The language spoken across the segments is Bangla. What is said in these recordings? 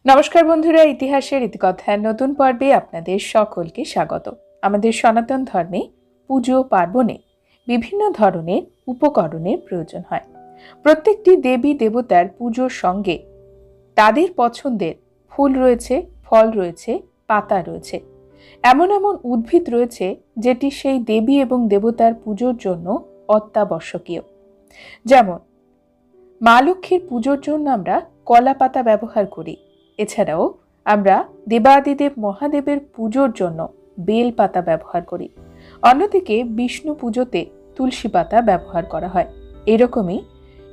নমস্কার বন্ধুরা, ইতিহাসের ইতিকথার নতুন পর্বে আপনাদের সকলকে স্বাগত। আমাদের সনাতন ধর্মে পুজো পার্বণে বিভিন্ন ধরনের উপকরণের প্রয়োজন হয়। প্রত্যেকটি দেবী দেবতার পুজোর সঙ্গে তাদের পছন্দের ফুল রয়েছে, ফল রয়েছে, পাতা রয়েছে, এমন এমন উদ্ভিদ রয়েছে যেটি সেই দেবী এবং দেবতার পুজোর জন্য অত্যাবশ্যকীয়। যেমন মা লক্ষ্মীর পুজোর জন্য আমরা কলা পাতা ব্যবহার করি। এছাড়াও আমরা দেবাদিদেব মহাদেবের পুজোর জন্য বেল পাতা ব্যবহার করি। অন্যদিকে বিষ্ণু পুজোতে তুলসী পাতা ব্যবহার করা হয়। এরকমই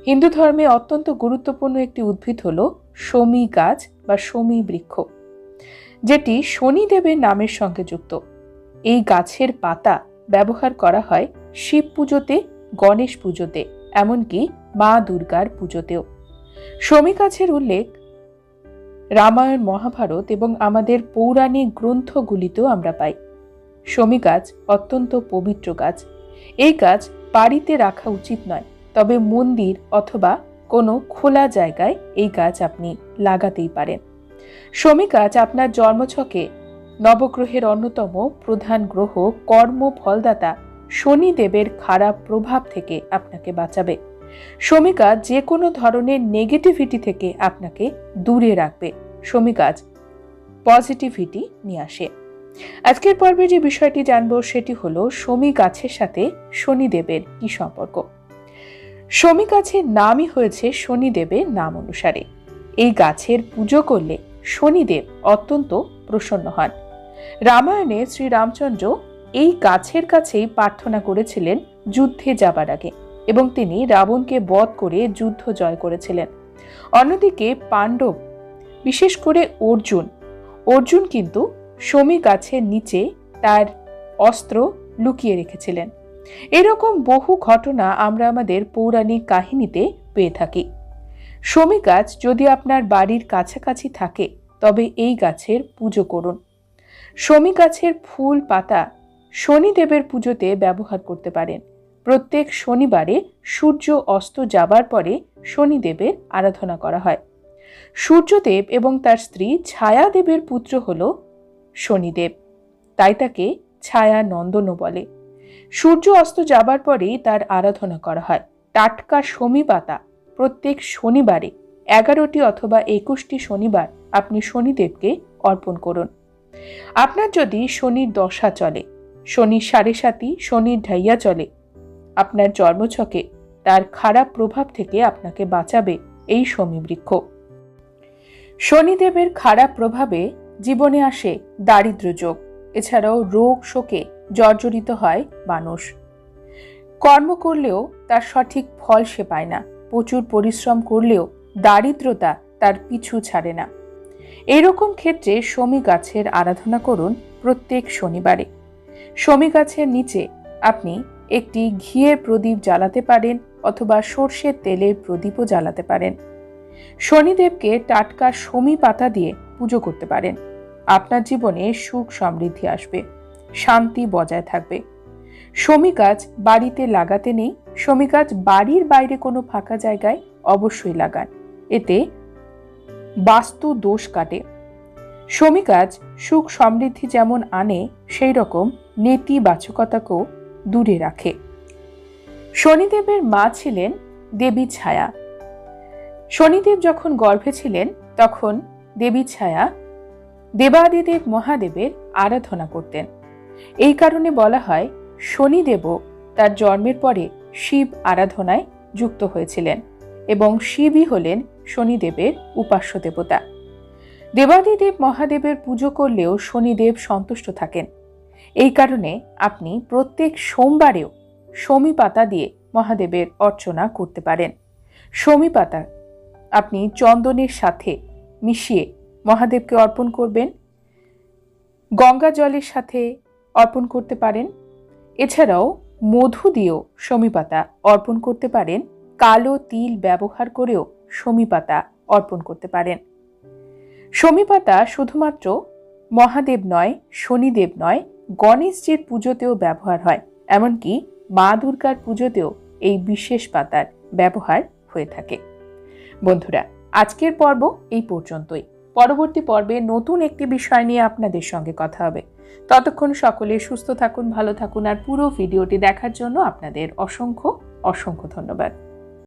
হিন্দু ধর্মে অত্যন্ত গুরুত্বপূর্ণ একটি উদ্ভিদ হল শমী গাছ বা শমী বৃক্ষ, যেটি শনি দেবের নামের সঙ্গে যুক্ত। এই গাছের পাতা ব্যবহার করা হয় শিব পুজোতে, গণেশ পুজোতে, এমনকি মা দুর্গার পুজোতেও। শমী গাছের উল্লেখ রামায়ণ, মহাভারত এবং আমাদের পৌরাণিক গ্রন্থগুলিতেও আমরা পাই। শমী গাছ অত্যন্ত পবিত্র গাছ। এই গাছ বাড়িতে রাখা উচিত নয়, তবে মন্দির অথবা কোনো খোলা জায়গায় এই গাছ আপনি লাগাতেই পারেন। শমী গাছ আপনার জন্মছকে নবগ্রহের অন্যতম প্রধান গ্রহ কর্ম ফলদাতা শনি দেবের খারাপ প্রভাব থেকে আপনাকে বাঁচাবে। শমী গাছ যে কোনো ধরনের নেগেটিভিটি থেকে আপনাকে দূরে রাখবে। শমী গাছ পজিটিভিটি নিয়ে আসে। আজকের পর্বে যে বিষয়টি জানবো সেটি হলো শমী গাছের সাথে শনিদেবের কি সম্পর্ক। শমী গাছের নামই হয়েছে শনিদেবের নাম অনুসারে। এই গাছের পুজো করলে শনিদেব অত্যন্ত প্রসন্ন হন। রামায়ণে শ্রীরামচন্দ্র এই গাছের কাছেই প্রার্থনা করেছিলেন যুদ্ধে যাবার আগে, এবং তিনি রাবণকে বধ করে যুদ্ধ জয় করেছিলেন। অন্যদিকে পাণ্ডব, বিশেষ করে অর্জুন কিন্তু শমী গাছের নিচে তার অস্ত্র লুকিয়ে রেখেছিলেন। এরকম বহু ঘটনা আমরা আমাদের পৌরাণিক কাহিনীতে পেয়ে থাকি। শমী গাছ যদি আপনার বাড়ির কাছাকাছি থাকে তবে এই গাছের পুজো করুন। শমী গাছের ফুল পাতা শনিদেবের পুজোতে ব্যবহার করতে পারেন। প্রত্যেক শনিবারে সূর্য অস্ত যাবার পরে শনিদেবের আরাধনা করা হয়। সূর্যদেব এবং তার স্ত্রী ছায়া দেবের পুত্র হল শনিদেব, তাই তাকে ছায়া নন্দনও বলে। সূর্য অস্ত যাবার পরেই তার আরাধনা করা হয়। টাটকা শমী পাতা প্রত্যেক শনিবারে 11টি অথবা 21টি শনিবার আপনি শনিদেবকে অর্পণ করুন। আপনার যদি শনির দশা চলে, শনির 7.5, শনির ঢাইয়া চলে, আপনার জন্মছকে তার খারাপ প্রভাব থেকে আপনাকে বাঁচাবে এই শমী বৃক্ষ। শনিদেবের খারাপ প্রভাবে জীবনে আসে দারিদ্র যোগ। এছাড়াও রোগ শোকে জর্জরিত হয় মানুষ। কর্ম করলেও তার সঠিক ফল সে পায় না। প্রচুর পরিশ্রম করলেও দারিদ্রতা তার পিছু ছাড়ে না। এইরকম ক্ষেত্রে শমী গাছের আরাধনা করুন প্রত্যেক শনিবারে। শমী গাছের নিচে আপনি একটি ঘিয়ের প্রদীপ জ্বালাতে পারেন অথবা সর্ষের তেলের প্রদীপও জ্বালাতে পারেন। শনিদেবকে টাটকা শমী পাতা দিয়ে পুজো করতে পারেন। আপনার জীবনে সুখ সমৃদ্ধি আসবে, শান্তি বজায় থাকবে। শমী গাছ বাড়িতে লাগাতে নেই। শমী গাছ বাড়ির বাইরে কোনো ফাঁকা জায়গায় অবশ্যই লাগান, এতে বাস্তু দোষ কাটে। শমী গাছ সুখ সমৃদ্ধি যেমন আনে, সেই রকম নেতিবাচকতাকেও দূরে রাখে। শনিদেবের মা ছিলেন দেবী ছায়া। শনিদেব যখন গর্ভে ছিলেন তখন দেবী ছায়া দেবাদিদেব মহাদেবের আরাধনা করতেন। এই কারণে বলা হয় শনিদেবও তার জন্মের পরে শিব আরাধনায় যুক্ত হয়েছিলেন, এবং শিবই হলেন শনিদেবের উপাস্য দেবতা। দেবাদিদেব মহাদেবের পুজো করলেও শনিদেব সন্তুষ্ট থাকেন। এই কারণে আপনি প্রত্যেক সোমবারেও শমী পাতা দিয়ে মহাদেবের অর্চনা করতে পারেন। শমী পাতা আপনি চন্দনের সাথে মিশিয়ে মহাদেবকে অর্পণ করবেন। গঙ্গা জলের সাথে অর্পণ করতে পারেন। এছাড়াও মধু দিয়েও শমী পাতা অর্পণ করতে পারেন। কালো তিল ব্যবহার করেও শমী পাতা অর্পণ করতে পারেন। শমী পাতা শুধুমাত্র মহাদেব নয়, শনিদেব নয়, গণেশজির পুজোতেও ব্যবহার হয়। এমনকি মা দুর্গার পুজোতেও এই বিশেষ পাতার ব্যবহার হয়ে থাকে। বন্ধুরা, আজকের পর্ব এই পর্যন্তই। পরবর্তী পর্বে নতুন একটি বিষয় নিয়ে আপনাদের সঙ্গে কথা হবে। ততক্ষণ সকলে সুস্থ থাকুন, ভালো থাকুন, আর পুরো ভিডিওটি দেখার জন্য আপনাদের অসংখ্য অসংখ্য ধন্যবাদ।